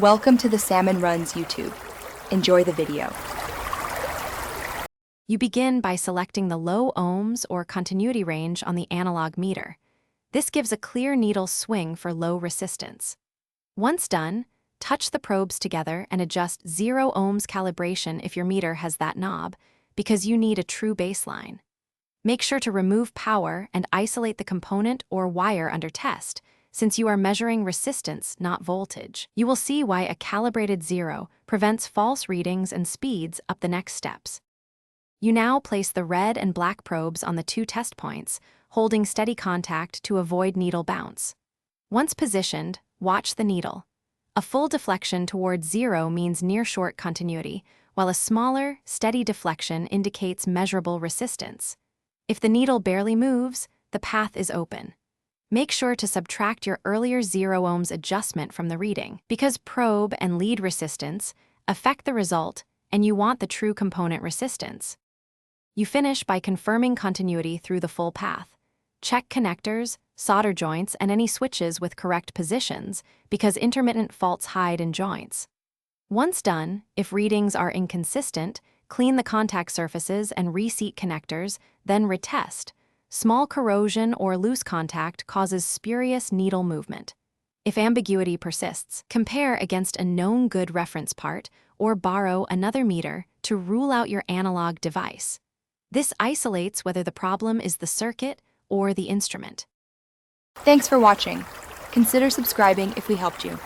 Welcome to the Salmon Runs YouTube. Enjoy the video. You begin by selecting the low ohms or continuity range on the analog meter. This gives a clear needle swing for low resistance. Once done, touch the probes together and adjust 0 ohms calibration if your meter has that knob, because you need a true baseline. Make sure to remove power and isolate the component or wire under test, since you are measuring resistance, not voltage. You will see why a calibrated 0 prevents false readings and speeds up the next steps. You now place the red and black probes on the 2 test points, holding steady contact to avoid needle bounce. Once positioned, watch the needle. A full deflection towards 0 means near-short continuity, while a smaller, steady deflection indicates measurable resistance. If the needle barely moves, the path is open. Make sure to subtract your earlier 0 ohms adjustment from the reading, because probe and lead resistance affect the result, and you want the true component resistance. You finish by confirming continuity through the full path. Check connectors, solder joints, and any switches with correct positions, because intermittent faults hide in joints. Once done, if readings are inconsistent, clean the contact surfaces and reseat connectors, then retest. Small corrosion or loose contact causes spurious needle movement. If ambiguity persists, compare against a known good reference part or borrow another meter to rule out your analog device. This isolates whether the problem is the circuit or the instrument. Thanks for watching. Consider subscribing if we helped you.